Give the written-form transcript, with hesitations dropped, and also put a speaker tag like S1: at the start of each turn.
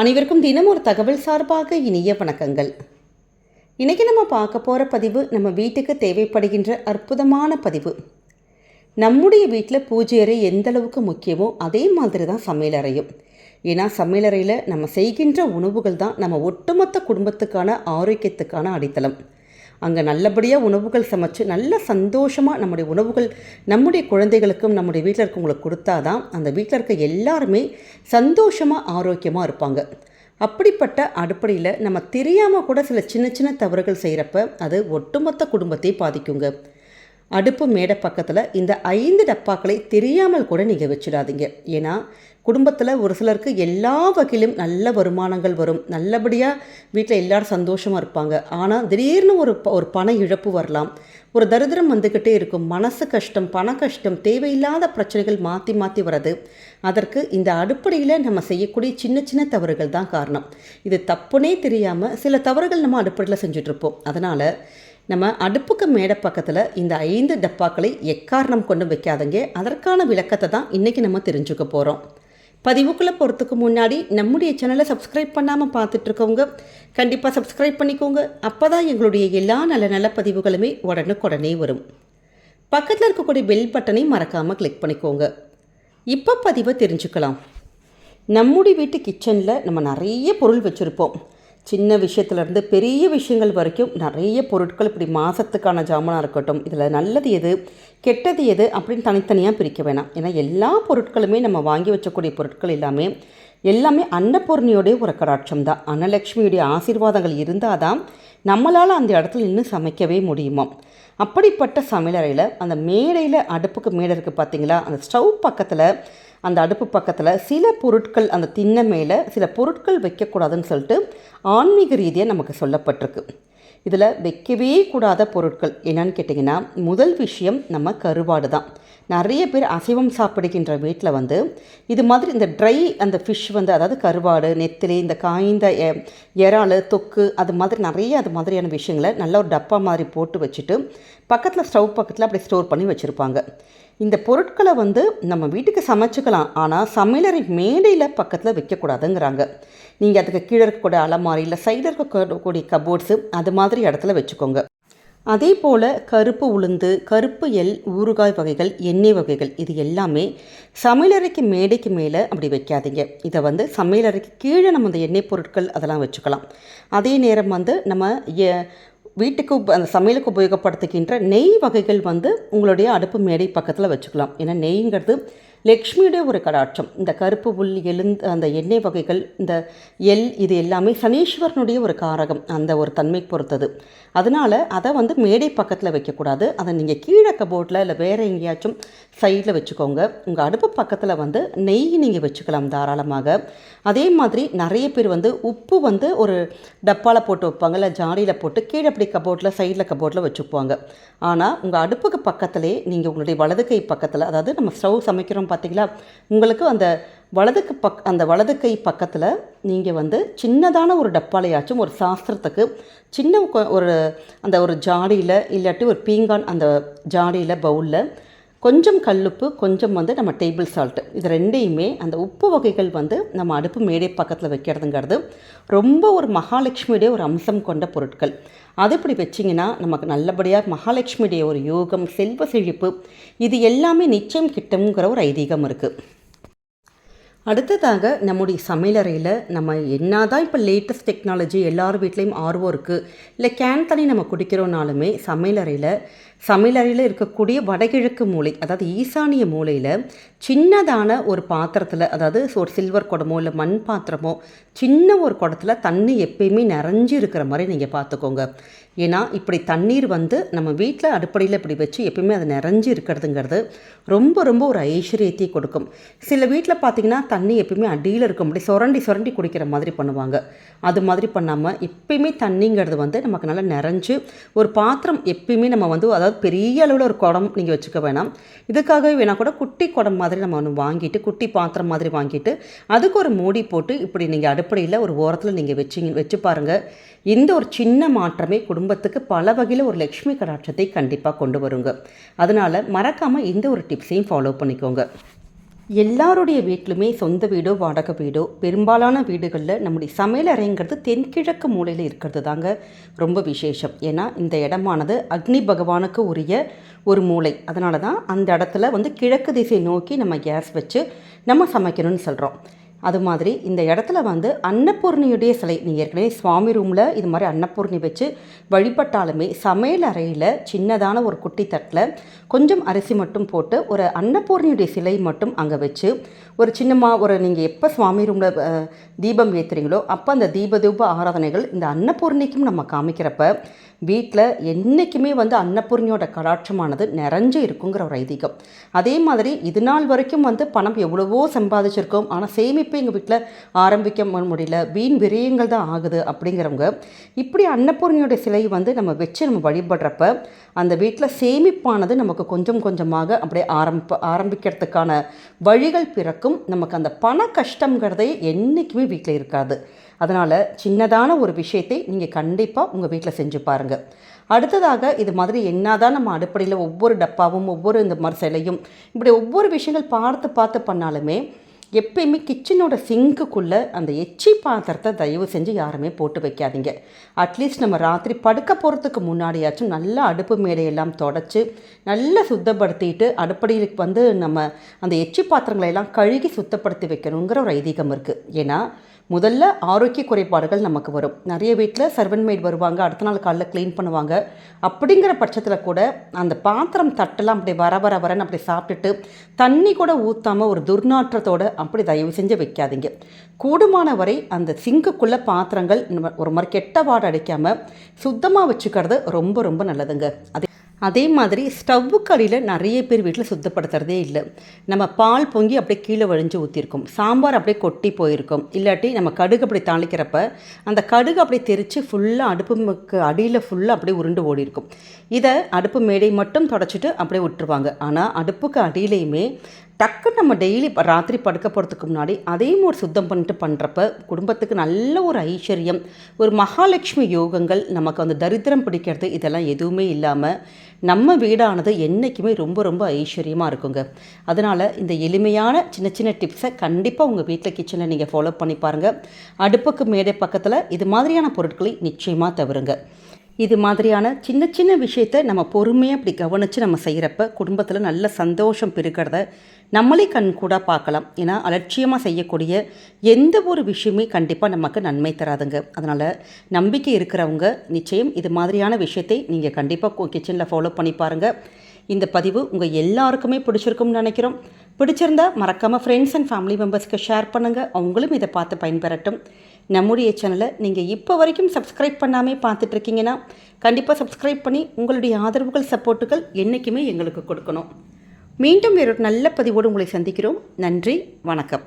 S1: அனைவருக்கும் தினம் ஒரு தகவல் சார்பாக இனிய வணக்கங்கள். இன்றைக்கி நம்ம பார்க்க போகிற பதிவு நம்ம வீட்டுக்கு தேவைப்படுகின்ற அற்புதமான பதிவு. நம்முடைய வீட்டில் பூஜை அறை எந்த அளவுக்கு முக்கியமோ அதே மாதிரி தான் சமையலறையும். ஏன்னா சமையலறையில் நம்ம செய்கின்ற உணவுகள் தான் நம்ம ஒட்டுமொத்த குடும்பத்துக்கான ஆரோக்கியத்துக்கான அடித்தளம். அங்கே நல்லபடியாக உணவுகள் சமைச்சு நல்ல சந்தோஷமாக நம்முடைய உணவுகள் நம்முடைய குழந்தைகளுக்கும் நம்முடைய வீட்டில் இருக்கவங்களுக்கு கொடுத்தா தான் அந்த வீட்டில் இருக்க எல்லாருமே சந்தோஷமாக ஆரோக்கியமாக இருப்பாங்க. அப்படிப்பட்ட அடிப்படையில் நம்ம தெரியாமல் கூட சில சின்ன சின்ன தவறுகள் செய்கிறப்ப அது ஒட்டுமொத்த குடும்பத்தை பாதிக்குங்க. அடுப்பு மேடை பக்கத்தில் இந்த 5 டப்பாக்களை தெரியாமல் கூட நீங்கள் வச்சிடாதீங்க. ஏன்னா குடும்பத்தில் ஒரு சிலருக்கு எல்லா வகையிலும் நல்ல வருமானங்கள் வரும், நல்லபடியாக வீட்டில் எல்லோரும் சந்தோஷமாக இருப்பாங்க. ஆனால் திடீர்னு ஒரு பண இழப்பு வரலாம், ஒரு தரித்திரம் வந்துக்கிட்டே இருக்கும், மனசு கஷ்டம், பண கஷ்டம், தேவையில்லாத பிரச்சனைகள் மாற்றி மாற்றி வர்றது. அதற்கு இந்த அடிப்படையில் நம்ம செய்யக்கூடிய சின்ன சின்ன தவறுகள் தான் காரணம். இது தப்புனே தெரியாமல் சில தவறுகள் நம்ம அடிப்படையில் செஞ்சிட்ருப்போம். அதனால் நம்ம அடுப்புக்கு மேடை பக்கத்தில் இந்த 5 டப்பாக்களை எக்காரணம் கொண்டு வைக்காதங்க. அதற்கான விளக்கத்தை தான் இன்றைக்கி நம்ம தெரிஞ்சுக்க போகிறோம். பதிவுக்குள்ளே போகிறதுக்கு முன்னாடி நம்முடைய சேனலை சப்ஸ்கிரைப் பண்ணாமல் பார்த்துட்ருக்கவங்க கண்டிப்பாக சப்ஸ்கிரைப் பண்ணிக்கோங்க. அப்போ தான் எங்களுடைய எல்லா நல்ல நல்ல பதிவுகளுமே உடனுக்குடனே வரும். பக்கத்தில் இருக்கக்கூடிய பெல் பட்டனை மறக்காமல் கிளிக் பண்ணிக்கோங்க. இப்போ பதிவை தெரிஞ்சுக்கலாம். நம்முடைய வீட்டு கிச்சனில் நம்ம நிறைய பொருள் வச்சுருப்போம். சின்ன விஷயத்துலேருந்து பெரிய விஷயங்கள் வரைக்கும் நிறைய பொருட்கள், இப்படி மாதத்துக்கான ஜாமானாக இருக்கட்டும், இதில் நல்லது எது கெட்டது எது அப்படின்னு தனித்தனியாக பிரிக்க வேணாம். ஏன்னா எல்லா பொருட்களுமே நம்ம வாங்கி வச்சக்கூடிய பொருட்கள் எல்லாமே அன்னபூர்ணியோடைய ஒரு கடாட்சம் தான். அன்னலக்ஷ்மியுடைய ஆசீர்வாதங்கள் இருந்தால் தான் நம்மளால் அந்த இடத்துல நின்று சமைக்கவே முடியுமா. அப்படிப்பட்ட சமையலறையில் அந்த மேடையில் அடுப்புக்கு மேடை இருக்குது பார்த்தீங்களா, அந்த ஸ்டவ் பக்கத்தில் அந்த அடுப்பு பக்கத்தில் சில பொருட்கள், அந்த திண்ணை மேலே சில பொருட்கள் வைக்கக்கூடாதுன்னு சொல்லிட்டு ஆன்மீக ரீதியாக நமக்கு சொல்லப்பட்டிருக்கு. இதில் வைக்கவே கூடாத பொருட்கள் என்னன்னு கேட்டிங்கன்னா, முதல் விஷயம் நம்ம கருவாடு தான். நிறைய பேர் அசைவம் சாப்பிடுகின்ற வீட்டில் இது மாதிரி இந்த ட்ரை அந்த ஃபிஷ் அதாவது கருவாடு, நெத்திலி, இந்த காய்ந்த இறால், தொக்கு, அது மாதிரியான விஷயங்களை நல்ல ஒரு டப்பா மாதிரி போட்டு வச்சுட்டு பக்கத்தில் ஸ்டவ் பக்கத்தில் அப்படி ஸ்டோர் பண்ணி வச்சுருப்பாங்க. இந்த பொருட்களை நம்ம வீட்டுக்கு சமைச்சிக்கலாம், ஆனால் சமையலறை மேடையில் பக்கத்தில் வைக்கக்கூடாதுங்கிறாங்க. நீங்கள் அதுக்கு கீழே இருக்கக்கூடிய அலமாரி, இல்லை சைடில் இருக்கக்கூடிய கபோர்ட்ஸு, அது மாதிரி இடத்துல வச்சுக்கோங்க. அதே போல் கருப்பு உளுந்து, கருப்பு எள், ஊறுகாய் வகைகள், எண்ணெய் வகைகள், இது எல்லாமே சமையலறைக்கு மேடைக்கு மேலே அப்படி வைக்காதீங்க. இதை சமையலறைக்கு கீழே நம்ம அந்த எண்ணெய் பொருட்கள் அதெல்லாம் வச்சுக்கலாம். அதே நேரம் நம்ம வீட்டுக்கு அந்த சமையலுக்கு உபயோகப்படுத்துகின்ற நெய் வகைகள் உங்களுடைய அடுப்பு மேடை பக்கத்தில் வச்சுக்கலாம். ஏன்னா நெய்ங்கிறது லக்ஷ்மியுடைய ஒரு கடாட்சம். இந்த கருப்பு உள், அந்த எண்ணெய் வகைகள், இந்த எள், இது எல்லாமே சனீஸ்வரனுடைய ஒரு காரகம், அந்த ஒரு தன்மை பொறுத்தது. அதனால் அதை மேடை பக்கத்தில் வைக்கக்கூடாது. அதை நீங்கள் கீழே கபோர்டில் இல்லை வேறு எங்கேயாச்சும் சைடில் வச்சுக்கோங்க. உங்கள் அடுப்பு பக்கத்தில் நெய் நீங்கள் வச்சுக்கலாம் தாராளமாக. அதே மாதிரி நிறைய பேர் உப்பு ஒரு டப்பாவில் போட்டு வைப்பாங்க, இல்லை ஜாடியில் போட்டு கீழே அப்படி கபோர்டில் சைடில் கபோர்டில் வச்சுக்குவாங்க. ஆனால் உங்கள் அடுப்புக்கு பக்கத்திலே நீங்கள் உங்களுடைய வலது கை பக்கத்தில், அதாவது நம்ம ஸ்டவ் சமைக்கிறோம் பார்த்தீங்களா, உங்களுக்கு அந்த வலது கை பக்கத்தில் நீங்கள் சின்னதான ஒரு டப்பாலையாச்சும் ஒரு சாஸ்திரத்துக்கு சின்ன ஒரு ஜாடியில், இல்லாட்டி ஒரு பீங்கான் அந்த ஜாடியில், பவுலில் கொஞ்சம் கல்லுப்பு, கொஞ்சம் நம்ம டேபிள் சால்ட்டு, இது ரெண்டையுமே அந்த உப்பு வகைகள் நம்ம அடுப்பு மேடை பக்கத்தில் வைக்கிறதுங்கிறது ரொம்ப ஒரு மகாலட்சுமியுடைய ஒரு அம்சம் கொண்ட பொருட்கள். அது இப்படி வச்சிங்கன்னா நமக்கு நல்லபடியாக மகாலட்சுமியுடைய ஒரு யோகம், செல்வ செழிப்பு, இது எல்லாமே நிச்சயம் கிட்டமுங்கிற ஒரு ஐதீகம் இருக்குது. அடுத்ததாக நம்முடைய சமையலறையில் நம்ம என்னதான் இப்போ லேட்டஸ்ட் டெக்னாலஜி எல்லார் வீட்லேயும் ஆர்வம் இருக்குது, இல்லை கேன் தண்ணி நம்ம குடிக்கிறோன்னாலுமே சமையலறையில் இருக்கக்கூடிய வடகிழக்கு மூலை, அதாவது ஈசானிய மூலையில் சின்னதான ஒரு பாத்திரத்தில், அதாவது ஒரு சில்வர் குடமோ இல்லை மண் பாத்திரமோ, சின்ன ஒரு குடத்தில் தண்ணி எப்பயுமே நிறைஞ்சு இருக்கிற மாதிரி நீங்கள் பார்த்துக்கோங்க. ஏன்னா இப்படி தண்ணீர் நம்ம வீட்டில் அடுப்படையில் இப்படி வச்சு எப்பயுமே அது நிறைஞ்சு இருக்கிறதுங்கிறது ரொம்ப ரொம்ப ஒரு ஐஸ்வர்யத்தை கொடுக்கும். சில வீட்டில் பார்த்திங்கன்னா தண்ணி எப்பயுமே அடியில் இருக்கும், அப்படி சுரண்டி குடிக்கிற மாதிரி பண்ணுவாங்க. அது மாதிரி பண்ணாமல் எப்பயுமே தண்ணிங்கிறது நமக்கு நல்லா நிறைஞ்சு ஒரு பாத்திரம் எப்பயுமே நம்ம அதாவது பெரிய அளவில் ஒரு குடம் நீங்கள் வச்சுக்க வேணாம். இதுக்காகவே வேணால் கூட குட்டி குடம் மாதிரி நம்ம வாங்கிட்டு, குட்டி பாத்திரம் மாதிரி வாங்கிட்டு அதுக்கு ஒரு மூடி போட்டு இப்படி நீங்கள் அடுப்படையில் ஒரு ஓரத்தில் நீங்கள் வச்சு பாருங்கள். இந்த ஒரு சின்ன மாற்றமே குடும்பத்துக்கு பல வகையில் ஒரு லக்ஷ்மி கடாட்சத்தை கண்டிப்பாக கொண்டு வருங்க. அதனால் மறக்காமல் இந்த ஒரு டிப்ஸையும் ஃபாலோ பண்ணிக்கோங்க. எல்லாருடைய வீட்டிலுமே சொந்த வீடோ வாடகை வீடோ பெரும்பாலான வீடுகளில் நம்முடைய சமையல் அறைங்கிறது தென்கிழக்கு மூலையில் இருக்கிறது தாங்க ரொம்ப விசேஷம். ஏன்னா இந்த இடமானது அக்னி பகவானுக்கு உரிய ஒரு மூலை. அதனால தான் அந்த இடத்துல கிழக்கு திசை நோக்கி நம்ம கேஸ் வச்சு நம்ம சமைக்கணும்னு சொல்கிறோம். அது மாதிரி இந்த இடத்துல அன்னபூர்ணியுடைய சிலை, நீங்கள் ஏற்கனவே சுவாமி ரூமில் இது மாதிரி அன்னபூர்ணி வச்சு வழிபட்டாலுமே சமையல் அறையில் சின்னதான ஒரு குட்டி தட்டில் கொஞ்சம் அரிசி மட்டும் போட்டு ஒரு அன்னபூர்ணியுடைய சிலை மட்டும் அங்கே வச்சு ஒரு சின்னமாக நீங்கள் எப்போ சுவாமி ரூமில் தீபம் ஏற்றுறீங்களோ அப்போ அந்த தூப ஆராதனைகள் இந்த அன்னபூர்ணிக்கும் நம்ம காமிக்கிறப்ப வீட்டில் என்றைக்குமே அன்னபூர்ணியோட கடாட்சமானது நிறைஞ்சு இருக்குங்கிற ஒரு ஐதீகம். அதே மாதிரி இது நாள் வரைக்கும் பணம் எவ்வளவோ சம்பாதிச்சிருக்கோம், ஆனால் சேமிப்பு எங்கள் வீட்டில் ஆரம்பிக்க முடியல, வீண் விரயங்கள் தான் ஆகுது அப்படிங்கிறவங்க இப்படி அன்னபூர்ணியோட சிலை நம்ம வச்சு நம்ம வழிபடுறப்ப அந்த வீட்டில் சேமிப்பானது நமக்கு கொஞ்சம் கொஞ்சமாக அப்படியே ஆரம்பிக்கிறதுக்கான வழிகள் பிறக்கும். நமக்கு அந்த பண கஷ்டங்கிறதே என்றைக்குமே வீட்டில் இருக்காது. அதனால் சின்னதான ஒரு விஷயத்தை நீங்கள் கண்டிப்பாக உங்கள் வீட்டில் செஞ்சு பாருங்கள். அடுத்ததாக இது மாதிரி என்னதான் நம்ம அடுப்படையில் ஒவ்வொரு டப்பாவும் ஒவ்வொரு இந்த மாதிரி சிலையும் இப்படி ஒவ்வொரு விஷயங்கள் பார்த்து பண்ணாலுமே எப்பயுமே கிச்சனோட சிங்குக்குள்ளே அந்த எச்சி பாத்திரத்தை தயவு செஞ்சு யாருமே போட்டு வைக்காதீங்க. அட்லீஸ்ட் நம்ம ராத்திரி படுக்க போகிறதுக்கு முன்னாடியாச்சும் நல்லா அடுப்பு மேடையெல்லாம் தொடச்சி நல்லா சுத்தப்படுத்திட்டு அடுப்படியில் நம்ம அந்த எச்சி பாத்திரங்களை எல்லாம் கழுகி சுத்தப்படுத்தி வைக்கணுங்கிற ஒரு ஐதீகம் இருக்குது. ஏன்னா முதல்ல ஆரோக்கிய குறைபாடுகள் நமக்கு வரும். நிறைய வீட்டில் சர்வன்ட் மெய்ட் வருவாங்க, அடுத்த நாள் காலையில் க்ளீன் பண்ணுவாங்க. அப்படிங்கிற பட்சத்தில் கூட அந்த பாத்திரம் தட்டெல்லாம் அப்படி வரன்னு அப்படி சாப்பிட்டுட்டு தண்ணி கூட ஊற்றாமல் ஒரு துர்நாற்றத்தோடு அப்படி தயவு செஞ்சு வைக்காதீங்க. கூடுமான வரை அந்த சிங்குக்குள்ளே பாத்திரங்கள் ஒரு மாதிரி கெட்ட வாடை அடிக்காமல் சுத்தமாக வச்சுக்கிறது ரொம்ப ரொம்ப நல்லதுங்க. அதே மாதிரி ஸ்டவ்வுக்கு அடியில் நிறைய பேர் வீட்டில் சுத்தப்படுத்துறதே இல்லை. நம்ம பால் பொங்கி அப்படியே கீழே வழிஞ்சு ஊற்றிருக்கோம், சாம்பார் அப்படியே கொட்டி போயிருக்கோம், இல்லாட்டி நம்ம கடுகு அப்படி தாளிக்கிறப்ப அந்த கடுகு அப்படியே தெரித்து ஃபுல்லாக அடுப்புக்கு அடியில் ஃபுல்லாக அப்படியே உருண்டு ஓடி இருக்கும். இதை அடுப்பு மேடை மட்டும் தொடச்சிட்டு அப்படியே விட்டுருவாங்க. ஆனால் அடுப்புக்கு அடியிலையுமே டக்குன்னு நம்ம டெய்லி ராத்திரி படுக்க போகிறதுக்கு முன்னாடி அதையும் ஒரு சுத்தம் பண்ணிட்டு பண்ணுறப்ப குடும்பத்துக்கு நல்ல ஒரு ஐஸ்வர்யம், ஒரு மகாலட்சுமி யோகங்கள், நமக்கு தரித்திரம் பிடிக்கிறது இதெல்லாம் எதுவுமே இல்லாமல் நம்ம வீடானது என்றைக்குமே ரொம்ப ரொம்ப ஐஸ்வர்யமாக இருக்குங்க. அதனால் இந்த எளிமையான சின்ன சின்ன டிப்ஸை கண்டிப்பாக உங்கள் வீட்டில் கிச்சனில் நீங்கள் ஃபாலோ பண்ணி பாருங்கள். அடுப்புக்கு மேடை பக்கத்தில் இது மாதிரியான பொருட்களை நிச்சயமாக தவிருங்க. இது மாதிரியான சின்ன சின்ன விஷயத்தை நம்ம பொறுமையாக அப்படி கவனித்து நம்ம செய்கிறப்ப குடும்பத்தில் நல்ல சந்தோஷம் பெருக்கிறத நம்மளே கண்கூட பார்க்கலாம். ஏன்னா அலட்சியமாக செய்யக்கூடிய எந்த ஒரு விஷயமே கண்டிப்பாக நமக்கு நன்மை தராதுங்க. அதனால் நம்பிக்கை இருக்கிறவங்க நிச்சயம் இது மாதிரியான விஷயத்தை நீங்கள் கண்டிப்பாக கிச்சனில் ஃபாலோ பண்ணி பாருங்கள். இந்த பதிவு உங்கள் எல்லாருக்குமே பிடிச்சிருக்கும்னு நினைக்கிறோம். பிடிச்சிருந்தா மறக்காமல் ஃப்ரெண்ட்ஸ் அண்ட் ஃபேமிலி மெம்பர்ஸ்க்கு ஷேர் பண்ணுங்கள், அவங்களும் இதை பார்த்து பயன்பெறட்டும். நம்முடைய சேனலை நீங்கள் இப்போ வரைக்கும் சப்ஸ்கிரைப் பண்ணாமல் பார்த்துட்ருக்கீங்கன்னா கண்டிப்பாக சப்ஸ்கிரைப் பண்ணி உங்களுடைய ஆதரவுகள் சப்போர்ட்டுகள் என்றைக்குமே எங்களுக்கு கொடுக்கணும். மீண்டும் வேறொரு நல்ல பதிவோடு உங்களை சந்திக்கிறோம். நன்றி, வணக்கம்.